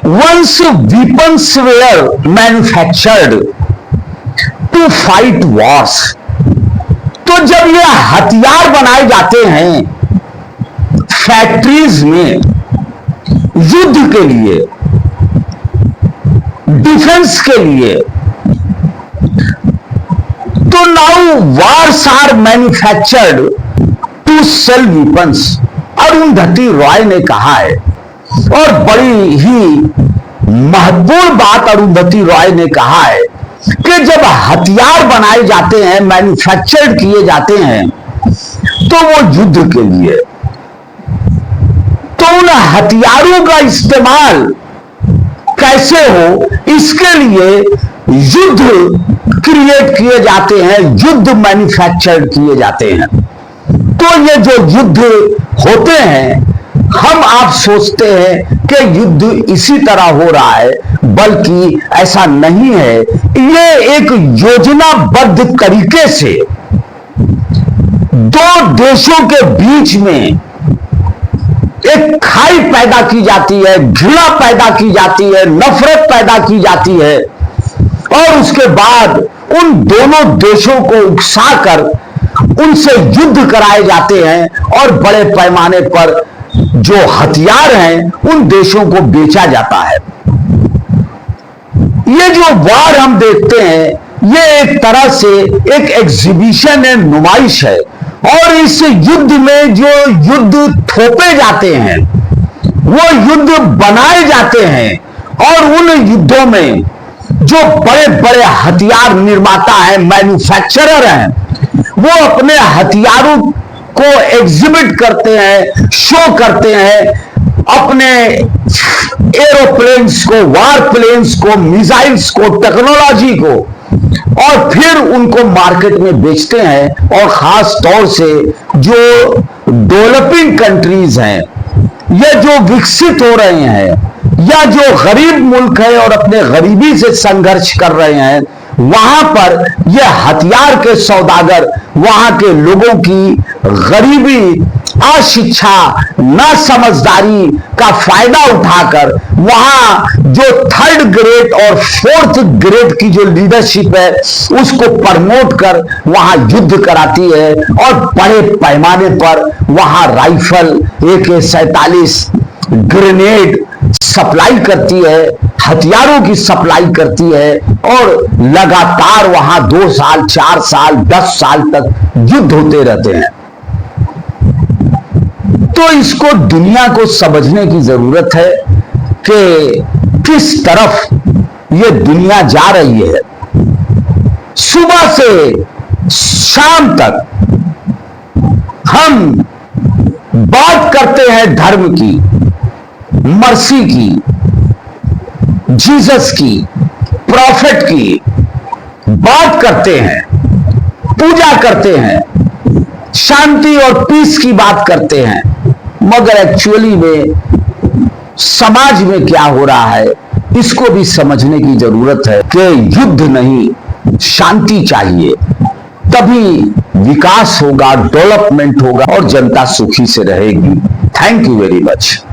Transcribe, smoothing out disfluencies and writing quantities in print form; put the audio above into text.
once weapons were manufactured to fight wars, तो जब ये हथियार बनाए जाते हैं फैक्ट्रीज में युद्ध के लिए, डिफेंस के लिए, तो now wars are manufactured to sell weapons. Arundhati Roy ने कहा है, और बड़ी ही महत्वपूर्ण बात अरुंधति रॉय ने कहा है कि जब हथियार बनाए जाते हैं, मैन्युफैक्चर्ड किए जाते हैं, तो वो युद्ध के लिए, तो उन हथियारों का इस्तेमाल कैसे हो, इसके लिए युद्ध क्रिएट किए जाते हैं, युद्ध मैन्युफैक्चर्ड किए जाते हैं। तो ये जो युद्ध होते हैं, हम आप सोचते हैं कि युद्ध इसी तरह हो रहा है, बल्कि ऐसा नहीं है। ये एक योजनाबद्ध तरीके से दो देशों के बीच में एक खाई पैदा की जाती है, घृणा पैदा की जाती है, नफरत पैदा की जाती है, और उसके बाद उन दोनों देशों को उकसाकर उनसे युद्ध कराए जाते हैं, और बड़े पैमाने पर जो हथियार हैं उन देशों को बेचा जाता है। ये जो वार हम देखते हैं, ये एक तरह से एक एग्जीबिशन है, नुमाइश है, और इस युद्ध में जो युद्ध थोपे जाते हैं, वो युद्ध बनाए जाते हैं, और उन युद्धों में जो बड़े बड़े हथियार निर्माता हैं, मैन्युफैक्चरर हैं, वो अपने हथियारों को एग्जिबिट करते हैं, शो करते हैं, अपने एरोप्लेन्स को, वार प्लेन्स को, मिसाइल्स को, टेक्नोलॉजी को, और फिर उनको मार्केट में बेचते हैं। और खास तौर से जो डेवलपिंग कंट्रीज हैं, ये जो विकसित हो रहे हैं, या जो गरीब मुल्क है और अपने गरीबी से संघर्ष कर रहे हैं, वहां पर यह हथियार के सौदागर वहां के लोगों की गरीबी, अशिक्षा, नासमझदारी का फायदा उठाकर वहां जो थर्ड ग्रेड और फोर्थ ग्रेड की जो लीडरशिप है, उसको प्रमोट कर वहां युद्ध कराती है, और बड़े पैमाने पर वहां राइफल, AK-47, ग्रेनेड सप्लाई करती है, हथियारों की सप्लाई करती है, और लगातार वहां 2 साल, 4 साल, 10 साल तक युद्ध होते रहते हैं। तो इसको दुनिया को समझने की जरूरत है कि किस तरफ ये दुनिया जा रही है। सुबह से शाम तक हम बात करते हैं धर्म की, मर्सी की, जीसस की, प्रॉफिट की, बात करते हैं, पूजा करते हैं, शांति और पीस की बात करते हैं, मगर एक्चुअली में समाज में क्या हो रहा है, इसको भी समझने की जरूरत है कि युद्ध नहीं, शांति चाहिए, तभी विकास होगा, डेवलपमेंट होगा, और जनता सुखी से रहेगी। Thank you very much.